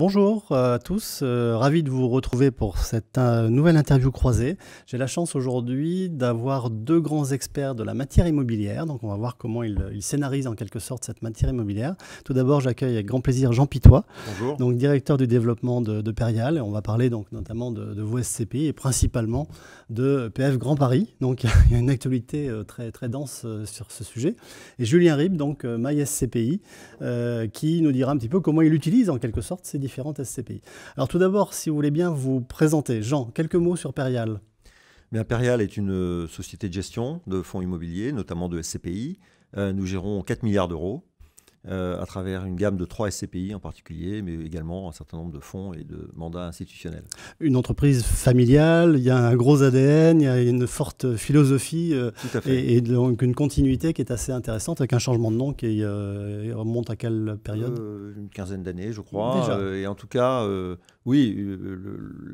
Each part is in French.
Bonjour à tous, ravi de vous retrouver pour cette nouvelle interview croisée. J'ai la chance aujourd'hui d'avoir deux grands experts de la matière immobilière, donc on va voir comment ils scénarisent en quelque sorte cette matière immobilière. Tout d'abord, j'accueille avec grand plaisir Jean Pitois, Bonjour. donc directeur du développement de Perial, et on va parler donc notamment de vos SCPI et principalement de PF Grand Paris. Donc il y a une actualité très, très dense sur ce sujet. Et Julien Ribes, donc MySCPI, qui nous dira un petit peu comment il utilise en quelque sorte ces différentes SCPI. Alors tout d'abord, si vous voulez bien vous présenter. Jean, quelques mots sur Perial. Bien, Perial est une société de gestion de fonds immobiliers, notamment de SCPI. Nous gérons 4 milliards d'euros à travers une gamme de 3 SCPI en particulier, mais également un certain nombre de fonds et de mandats institutionnels. Une entreprise familiale, il y a un gros ADN, il y a une forte philosophie Tout à fait. et donc une continuité qui est assez intéressante avec un changement de nom qui remonte à quelle période? Une quinzaine d'années, je crois. Déjà. Et en tout cas, oui,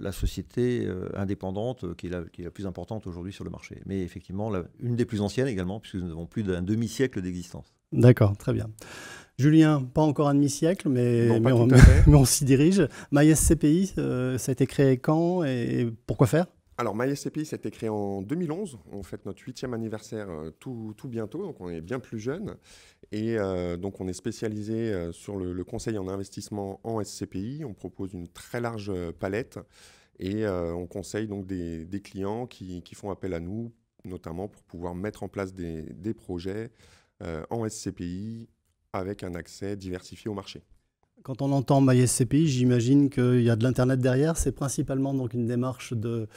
la société indépendante qui est la plus importante aujourd'hui sur le marché. Mais effectivement, une des plus anciennes également, puisque nous avons plus d'un demi-siècle d'existence. D'accord, très bien. Julien, pas encore un demi-siècle, mais on s'y dirige. MySCPI, ça a été créé quand et pourquoi faire? Alors, MySCPI, ça a été créé en 2011. On fête notre 8e anniversaire tout bientôt, donc on est bien plus jeune. Et donc, on est spécialisé sur le conseil en investissement en SCPI. On propose une très large palette et on conseille donc des clients qui font appel à nous, notamment pour pouvoir mettre en place des projets en SCPI avec un accès diversifié au marché. Quand on entend MySCPI, j'imagine qu'il y a de l'Internet derrière. C'est principalement donc une démarche de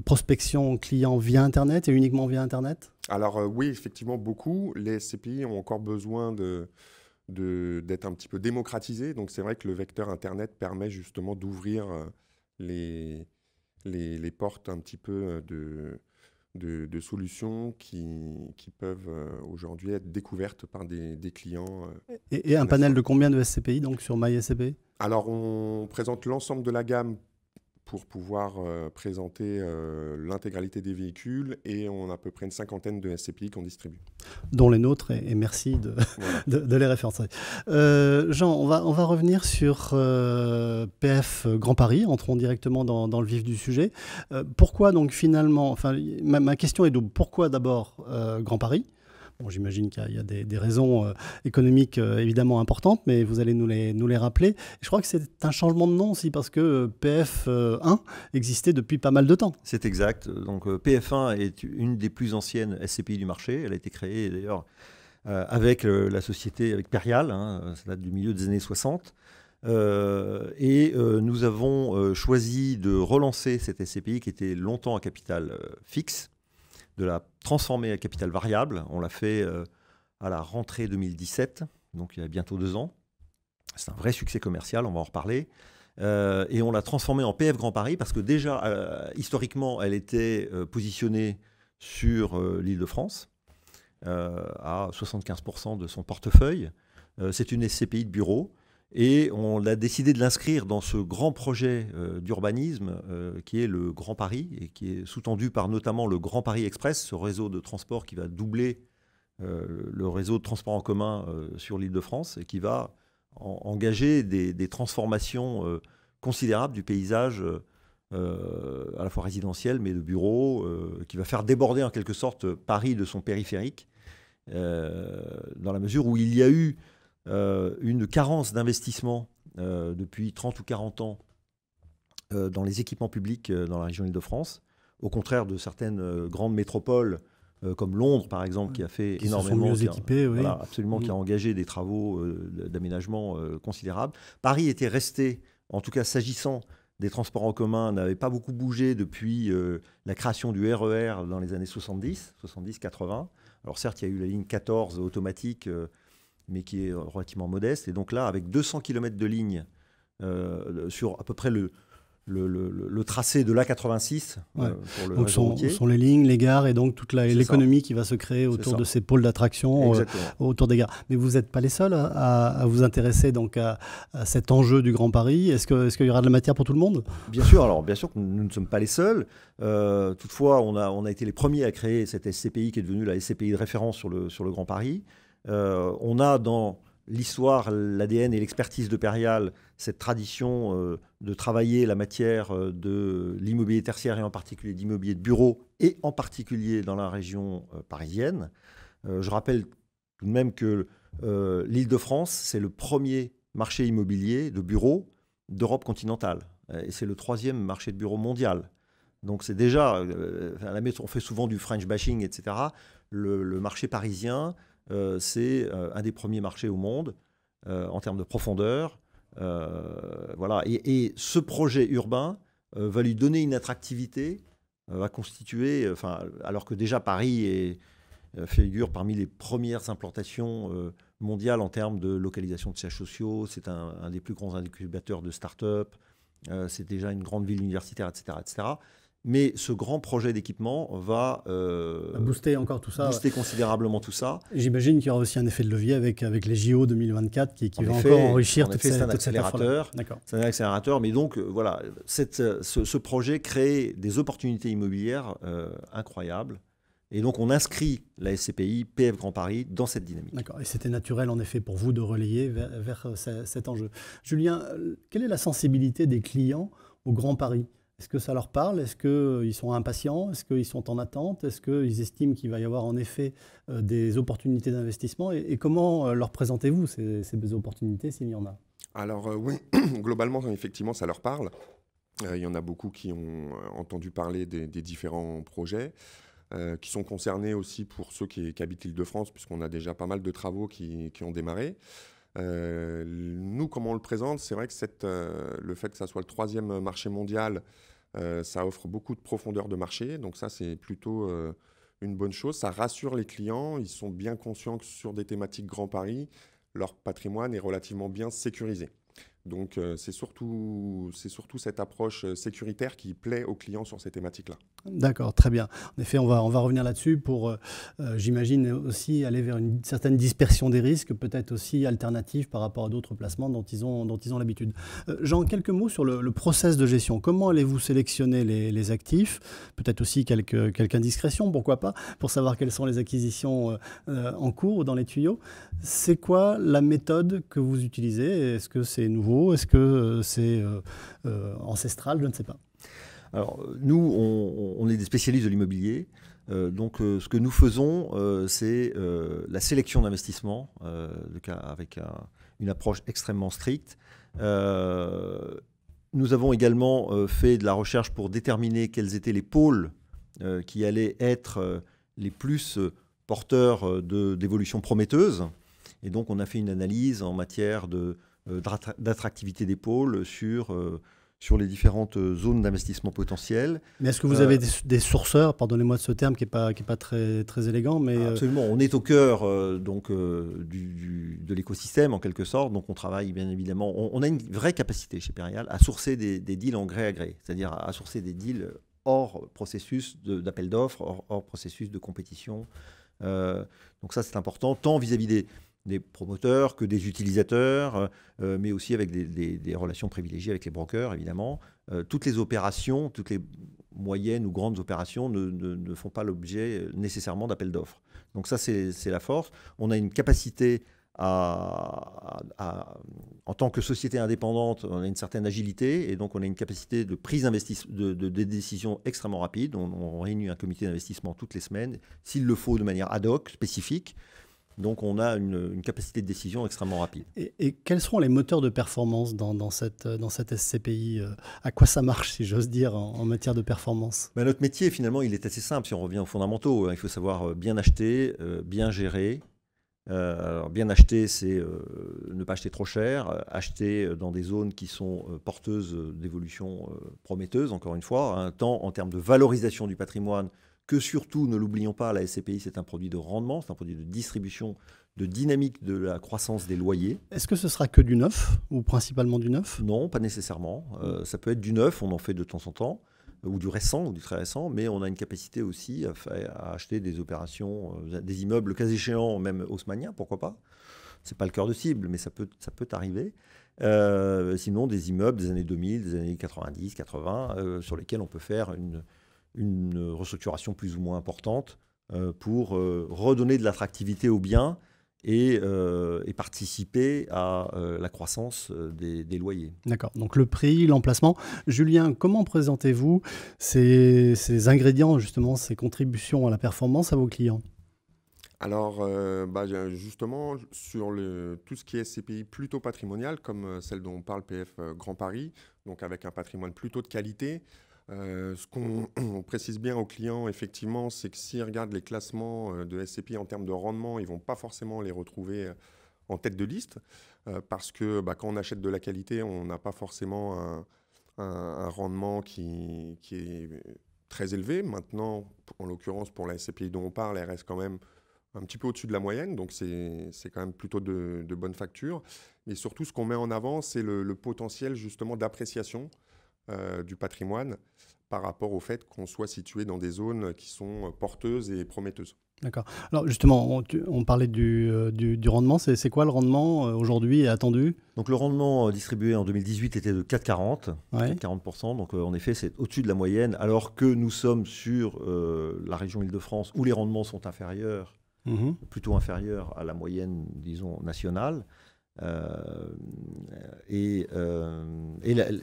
prospection client via Internet et uniquement via Internet? Alors oui, effectivement, beaucoup. Les SCPI ont encore besoin d'être un petit peu démocratisés. Donc c'est vrai que le vecteur Internet permet justement d'ouvrir les portes un petit peu de solutions qui peuvent aujourd'hui être découvertes par des clients. Et un panel de combien de SCPI donc sur MySCPI? Alors, on présente l'ensemble de la gamme pour pouvoir présenter l'intégralité des véhicules et on a à peu près une cinquantaine de SCPI qu'on distribue. Dont les nôtres, et merci Voilà. de les référencer. Jean, on va revenir sur PF Grand Paris, entrons directement dans le vif du sujet. Pourquoi donc finalement, enfin, ma question est double. Pourquoi d'abord Grand Paris? Bon, j'imagine qu'il y a des raisons économiques évidemment importantes, mais vous allez nous les rappeler. Et je crois que c'est un changement de nom aussi, parce que PF1 existait depuis pas mal de temps. C'est exact. Donc PF1 est une des plus anciennes SCPI du marché. Elle a été créée d'ailleurs avec la société, avec Perial, hein, ça date du milieu des années 60. Nous avons choisi de relancer cette SCPI qui était longtemps à capital fixe, de la transformer à capital variable. On l'a fait à la rentrée 2017, donc il y a bientôt 2 ans. C'est un vrai succès commercial, on va en reparler. Et on l'a transformée en PF Grand Paris parce que déjà, historiquement, elle était positionnée sur l'Île-de-France à 75% de son portefeuille. C'est une SCPI de bureau. Et on a décidé de l'inscrire dans ce grand projet d'urbanisme qui est le Grand Paris et qui est sous-tendu par notamment le Grand Paris Express, ce réseau de transport qui va doubler le réseau de transport en commun sur l'Île-de-France et qui va engager des transformations considérables du paysage à la fois résidentiel mais de bureaux, qui va faire déborder en quelque sorte Paris de son périphérique dans la mesure où il y a eu une carence d'investissement depuis 30 ou 40 ans dans les équipements publics dans la région Île-de-France, au contraire de certaines grandes métropoles comme Londres par exemple, qui a fait énormément, se sont mieux équipés, oui. Voilà, absolument, qui a engagé des travaux d'aménagement considérables. Paris était resté, en tout cas s'agissant des transports en commun, n'avait pas beaucoup bougé depuis la création du RER dans les années 70-80. Alors certes, il y a eu la ligne 14 automatique, mais qui est relativement modeste. Et donc là, avec 200 km de ligne sur à peu près le tracé de l'A86 Ouais. pour le donc réseau routier. sont les lignes, les gares et donc toute l'économie qui va se créer autour ça. de ces pôles d'attraction autour des gares. Mais vous n'êtes pas les seuls à vous intéresser donc à cet enjeu du Grand Paris. Est-ce qu'il y aura de la matière pour tout le monde? Bien sûr, alors bien sûr que nous ne sommes pas les seuls. Toutefois, on a été les premiers à créer cette SCPI qui est devenue la SCPI de référence sur le Grand Paris. On a dans l'histoire, l'ADN et l'expertise de Perial, cette tradition de travailler la matière de l'immobilier tertiaire et en particulier d'immobilier de bureau et en particulier dans la région parisienne. Je rappelle tout de même que l'Île-de-France, c'est le premier marché immobilier de bureaux d'Europe continentale. Et c'est le 3e marché de bureaux mondial. Donc c'est déjà, on fait souvent du French bashing, etc. Le marché parisien, c'est un des premiers marchés au monde en termes de profondeur. Voilà. Et ce projet urbain va lui donner une attractivité, va constituer, alors que déjà Paris figure parmi les premières implantations mondiales en termes de localisation de sièges sociaux, c'est un des plus grands incubateurs de start-up, c'est déjà une grande ville universitaire, etc., etc. Mais ce grand projet d'équipement va booster encore tout ça. Booster considérablement tout ça. J'imagine qu'il y aura aussi un effet de levier avec les JO 2024 qui va encore enrichir toute cette accélérateur. C'est un accélérateur. Mais donc, voilà, ce projet crée des opportunités immobilières incroyables. Et donc, on inscrit la SCPI, PF Grand Paris, dans cette dynamique. D'accord. Et c'était naturel, en effet, pour vous de relayer vers cet enjeu. Julien, quelle est la sensibilité des clients au Grand Paris ? Est-ce que ça leur parle? Est-ce qu'ils sont impatients? Est-ce qu'ils sont en attente? Est-ce qu'ils estiment qu'il va y avoir en effet des opportunités d'investissement? Et comment leur présentez-vous ces opportunités, s'il y en a? Alors oui, globalement, effectivement, ça leur parle. Il y en a beaucoup qui ont entendu parler des différents projets. Qui sont concernés aussi pour ceux qui habitent l'Île-de-France, puisqu'on a déjà pas mal de travaux qui ont démarré. Nous, comment on le présente, c'est vrai que le fait que ça soit le 3e marché mondial, ça offre beaucoup de profondeur de marché. Donc ça, c'est plutôt une bonne chose. Ça rassure les clients. Ils sont bien conscients que sur des thématiques Grand Paris, leur patrimoine est relativement bien sécurisé. Donc c'est surtout cette approche sécuritaire qui plaît aux clients sur ces thématiques-là. D'accord, très bien. En effet, on va revenir là-dessus pour, j'imagine, aussi aller vers une certaine dispersion des risques, peut-être aussi alternative par rapport à d'autres placements dont ils ont l'habitude. Jean, quelques mots sur le process de gestion. Comment allez-vous sélectionner les actifs? Peut-être aussi quelques indiscrétions, pourquoi pas, pour savoir quelles sont les acquisitions en cours ou dans les tuyaux. C'est quoi la méthode que vous utilisez? Est-ce que c'est nouveau? Est-ce que c'est ancestral? Je ne sais pas. Alors, nous, on est des spécialistes de l'immobilier. Donc, ce que nous faisons, c'est la sélection d'investissement avec une approche extrêmement stricte. Nous avons également fait de la recherche pour déterminer quels étaient les pôles qui allaient être les plus porteurs d'évolution prometteuse. Et donc, on a fait une analyse en matière d'attractivité des pôles sur les différentes zones d'investissement potentiel. Mais est-ce que vous avez des sourceurs, pardonnez-moi de ce terme qui n'est pas très, très élégant, mais... Absolument, on est au cœur de l'écosystème en quelque sorte, donc on travaille bien évidemment, on a une vraie capacité chez Perial à sourcer des deals en gré à gré, c'est-à-dire à sourcer des deals hors processus d'appel d'offres, hors processus de compétition. Donc ça c'est important, tant vis-à-vis des promoteurs que des utilisateurs, mais aussi avec des relations privilégiées avec les brokers, évidemment. Toutes les opérations, toutes les moyennes ou grandes opérations ne font pas l'objet nécessairement d'appel d'offres. Donc ça, c'est la force. On a une capacité en tant que société indépendante, on a une certaine agilité et donc on a une capacité de prise de décision extrêmement rapide. On réunit un comité d'investissement toutes les semaines, s'il le faut de manière ad hoc, spécifique. Donc, on a une capacité de décision extrêmement rapide. Et quels seront les moteurs de performance dans cette SCPI? À quoi ça marche, si j'ose dire, en matière de performance? Notre métier, finalement, il est assez simple. Si on revient aux fondamentaux, il faut savoir bien acheter, bien gérer. Alors, bien acheter, c'est ne pas acheter trop cher, acheter dans des zones qui sont porteuses d'évolution prometteuses, encore une fois, tant en termes de valorisation du patrimoine, que surtout, ne l'oublions pas, la SCPI, c'est un produit de rendement, c'est un produit de distribution, de dynamique de la croissance des loyers. Est-ce que ce sera que du neuf ou principalement du neuf? Non, pas nécessairement. Ça peut être du neuf, on en fait de temps en temps, ou du récent, ou du très récent, mais on a une capacité aussi à acheter des opérations, des immeubles, le cas échéant, même haussmanniens, pourquoi pas. Ce n'est pas le cœur de cible, mais ça peut arriver. Sinon, des immeubles des années 2000, des années 90, 80, sur lesquels on peut faire une restructuration plus ou moins importante pour redonner de l'attractivité aux biens et participer à la croissance des loyers. D'accord. Donc le prix, l'emplacement. Julien, comment présentez-vous ces ingrédients, justement, ces contributions à la performance à vos clients? Alors, justement, sur tout ce qui est SCPI plutôt patrimonial, comme celle dont parle PF Grand Paris, donc avec un patrimoine plutôt de qualité, ce qu'on on précise bien aux clients, effectivement, c'est que s'ils regardent les classements de SCPI en termes de rendement, ils ne vont pas forcément les retrouver en tête de liste, parce que quand on achète de la qualité, on n'a pas forcément un rendement qui est très élevé. Maintenant, en l'occurrence, pour la SCPI dont on parle, elle reste quand même un petit peu au-dessus de la moyenne, donc c'est quand même plutôt de bonne facture. Mais surtout, ce qu'on met en avant, c'est le potentiel justement d'appréciation du patrimoine par rapport au fait qu'on soit situé dans des zones qui sont porteuses et prometteuses. D'accord. Alors justement, on parlait du rendement. C'est quoi le rendement aujourd'hui et attendu? Donc le rendement distribué en 2018 était de 4,40, Ouais. 40%. Donc en effet, c'est au-dessus de la moyenne, alors que nous sommes sur la région Île-de-France où les rendements sont inférieurs, plutôt inférieurs à la moyenne, disons, nationale. Ce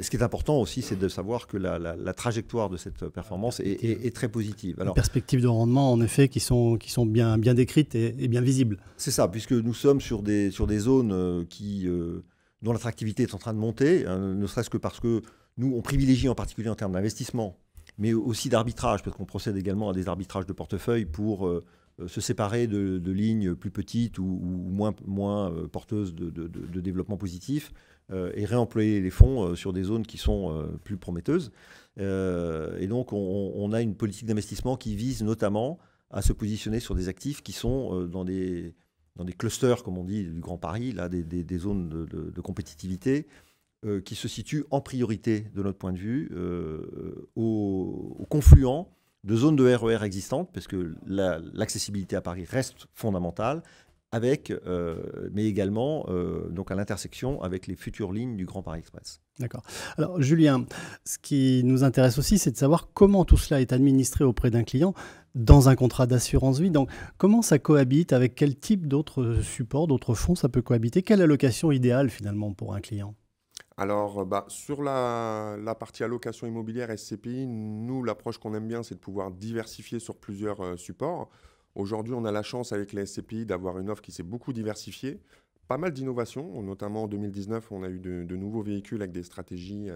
qui est important aussi, c'est de savoir que la trajectoire de cette performance est très positive. Alors, les perspectives de rendement, en effet, qui sont bien décrites et bien visibles. C'est ça, puisque nous sommes sur des zones dont l'attractivité est en train de monter, ne serait-ce que parce que nous, on privilégie en particulier en termes d'investissement, mais aussi d'arbitrage, parce qu'on procède également à des arbitrages de portefeuille pour se séparer de lignes plus petites ou moins porteuses de développement positif et réemployer les fonds sur des zones qui sont plus prometteuses. Et donc, on a une politique d'investissement qui vise notamment à se positionner sur des actifs qui sont dans des clusters, comme on dit, du Grand Paris, là, des zones de compétitivité qui se situent en priorité, de notre point de vue, au confluent de zones de RER existantes, parce que l'accessibilité à Paris reste fondamentale, mais également donc à l'intersection avec les futures lignes du Grand Paris Express. D'accord. Alors Julien, ce qui nous intéresse aussi, c'est de savoir comment tout cela est administré auprès d'un client dans un contrat d'assurance vie. Donc comment ça cohabite, avec quel type d'autres supports, d'autres fonds ça peut cohabiter? Quelle allocation idéale finalement pour un client? Alors, sur la partie allocation immobilière SCPI, nous, l'approche qu'on aime bien, c'est de pouvoir diversifier sur plusieurs supports. Aujourd'hui, on a la chance avec les SCPI d'avoir une offre qui s'est beaucoup diversifiée. Pas mal d'innovations, notamment en 2019, on a eu de nouveaux véhicules avec des stratégies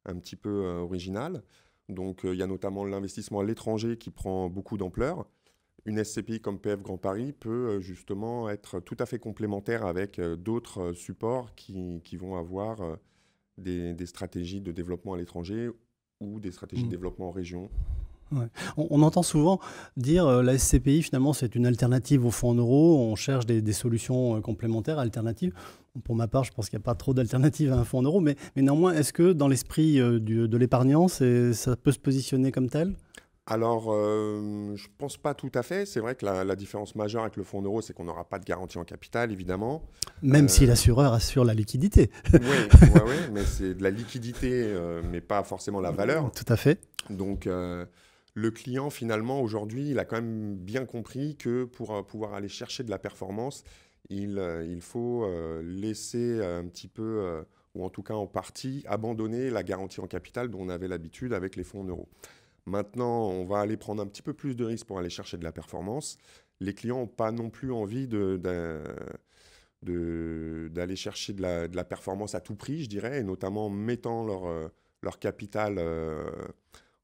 un petit peu originales. Donc, il y a notamment l'investissement à l'étranger qui prend beaucoup d'ampleur. Une SCPI comme PF Grand Paris peut justement être tout à fait complémentaire avec d'autres supports qui vont avoir des stratégies de développement à l'étranger ou des stratégies de développement en région. Ouais. On entend souvent dire la SCPI, finalement, c'est une alternative au fonds en euros. On cherche des solutions complémentaires, alternatives. Pour ma part, je pense qu'il n'y a pas trop d'alternatives à un fonds en euros. Mais néanmoins, est-ce que dans l'esprit de l'épargnant, ça peut se positionner comme tel? Alors, je ne pense pas tout à fait. C'est vrai que la différence majeure avec le fonds en euros, c'est qu'on n'aura pas de garantie en capital, évidemment. Même si l'assureur assure la liquidité. Oui, mais c'est de la liquidité, mais pas forcément la valeur. Tout à fait. Donc, le client, finalement, aujourd'hui, il a quand même bien compris que pour pouvoir aller chercher de la performance, il faut laisser un petit peu, ou en tout cas en partie, abandonner la garantie en capital dont on avait l'habitude avec les fonds en euros. Maintenant, on va aller prendre un petit peu plus de risques pour aller chercher de la performance. Les clients n'ont pas non plus envie d'aller chercher de la performance à tout prix, je dirais, et notamment en mettant leur capital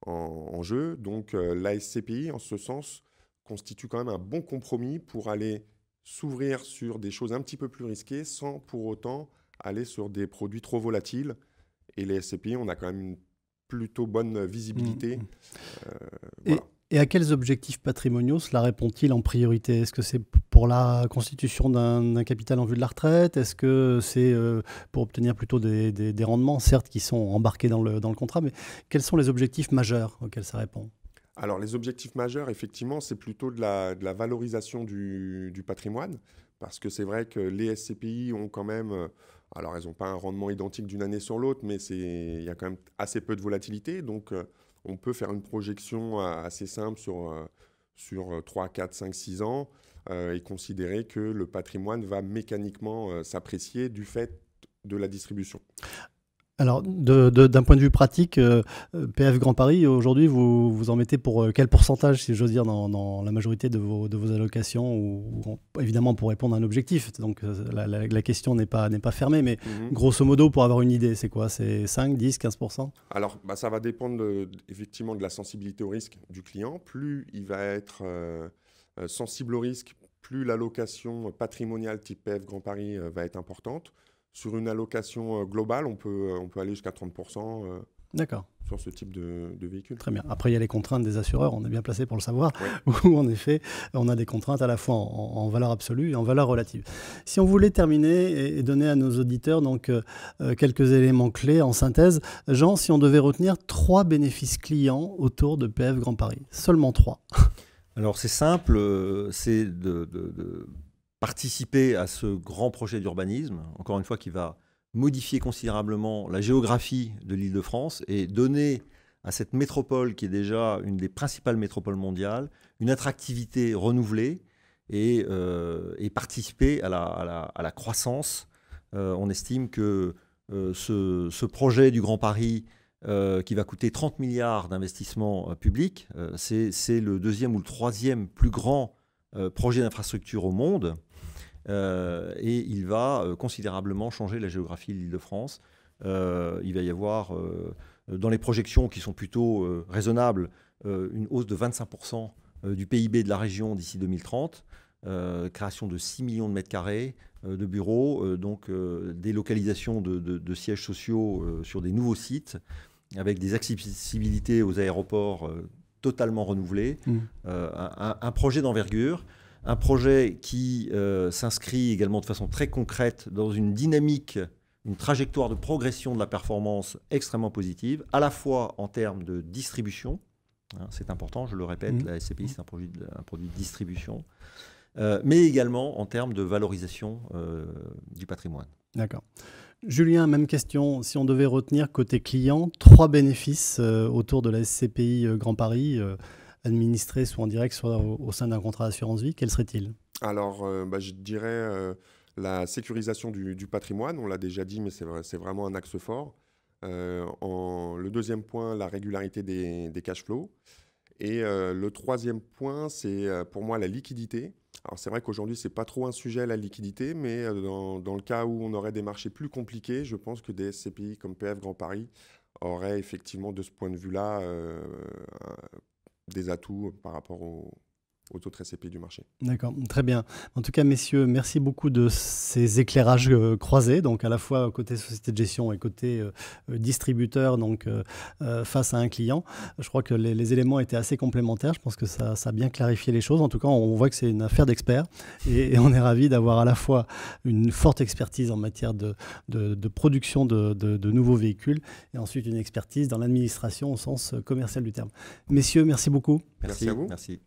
en jeu. Donc, la SCPI, en ce sens, constitue quand même un bon compromis pour aller s'ouvrir sur des choses un petit peu plus risquées sans pour autant aller sur des produits trop volatiles. Et les SCPI, on a quand même une plutôt bonne visibilité. Voilà. Et à quels objectifs patrimoniaux cela répond-il en priorité? Est-ce que c'est pour la constitution d'un capital en vue de la retraite? Est-ce que c'est pour obtenir plutôt des rendements, certes, qui sont embarqués dans le contrat, mais quels sont les objectifs majeurs auxquels ça répond? Alors, les objectifs majeurs, effectivement, c'est plutôt de la valorisation du patrimoine, parce que c'est vrai que les SCPI ont quand même... alors, elles n'ont pas un rendement identique d'une année sur l'autre, mais il y a quand même assez peu de volatilité. Donc, on peut faire une projection assez simple sur 3, 4, 5, 6 ans et considérer que le patrimoine va mécaniquement s'apprécier du fait de la distribution. Alors, d'un point de vue pratique, PF Grand Paris, aujourd'hui, vous en mettez pour quel pourcentage, si j'ose dire, dans la majorité de vos allocations, ou évidemment pour répondre à un objectif. Donc, la question n'est pas fermée, mais grosso modo, pour avoir une idée, c'est quoi? C'est 5, 10, 15%? Alors, ça va dépendre effectivement de la sensibilité au risque du client. Plus il va être sensible au risque, plus l'allocation patrimoniale type PF Grand Paris va être importante. Sur une allocation globale, on peut aller jusqu'à 30% sur ce type de véhicule. Très bien. Après, il y a les contraintes des assureurs, on est bien placé pour le savoir, ouais. Où en effet, on a des contraintes à la fois en valeur absolue et en valeur relative. Si on voulait terminer et donner à nos auditeurs donc, quelques éléments clés en synthèse, Jean, si on devait retenir 3 bénéfices clients autour de PF Grand Paris, seulement 3. Alors c'est simple, c'est de participer à ce grand projet d'urbanisme, encore une fois, qui va modifier considérablement la géographie de l'Île-de-France et donner à cette métropole, qui est déjà une des principales métropoles mondiales, une attractivité renouvelée et participer à la croissance. On estime que ce projet du Grand Paris, qui va coûter 30 milliards d'investissements publics, c'est le 2e ou le 3e plus grand projet d'infrastructure au monde. Et il va considérablement changer la géographie de l'Île-de-France. Il va y avoir, dans les projections qui sont plutôt raisonnables, une hausse de 25% du PIB de la région d'ici 2030, création de 6 millions de mètres carrés de bureaux, donc des localisations de sièges sociaux sur des nouveaux sites, avec des accessibilités aux aéroports totalement renouvelées, un projet d'envergure. Un projet qui s'inscrit également de façon très concrète dans une dynamique, une trajectoire de progression de la performance extrêmement positive, à la fois en termes de distribution, hein, c'est important, je le répète, la SCPI c'est un produit de distribution, mais également en termes de valorisation du patrimoine. D'accord. Julien, même question. Si on devait retenir côté client, 3 bénéfices autour de la SCPI Grand Paris, administrés soit en direct, soit au sein d'un contrat d'assurance vie, quel serait-il? Alors, je dirais la sécurisation du patrimoine, on l'a déjà dit, mais c'est vraiment un axe fort. Le 2e point, la régularité des cash flows. Et le 3e point, c'est pour moi la liquidité. Alors c'est vrai qu'aujourd'hui, ce n'est pas trop un sujet la liquidité, mais dans le cas où on aurait des marchés plus compliqués, je pense que des SCPI comme PF Grand Paris auraient effectivement de ce point de vue-là des atouts par rapport aux autres SCPI du marché. D'accord, très bien. En tout cas, messieurs, merci beaucoup de ces éclairages croisés, donc à la fois côté société de gestion et côté distributeur, donc face à un client. Je crois que les éléments étaient assez complémentaires. Je pense que ça a bien clarifié les choses. En tout cas, on voit que c'est une affaire d'experts et on est ravis d'avoir à la fois une forte expertise en matière de production de nouveaux véhicules et ensuite une expertise dans l'administration au sens commercial du terme. Messieurs, merci beaucoup. Merci à vous. Merci.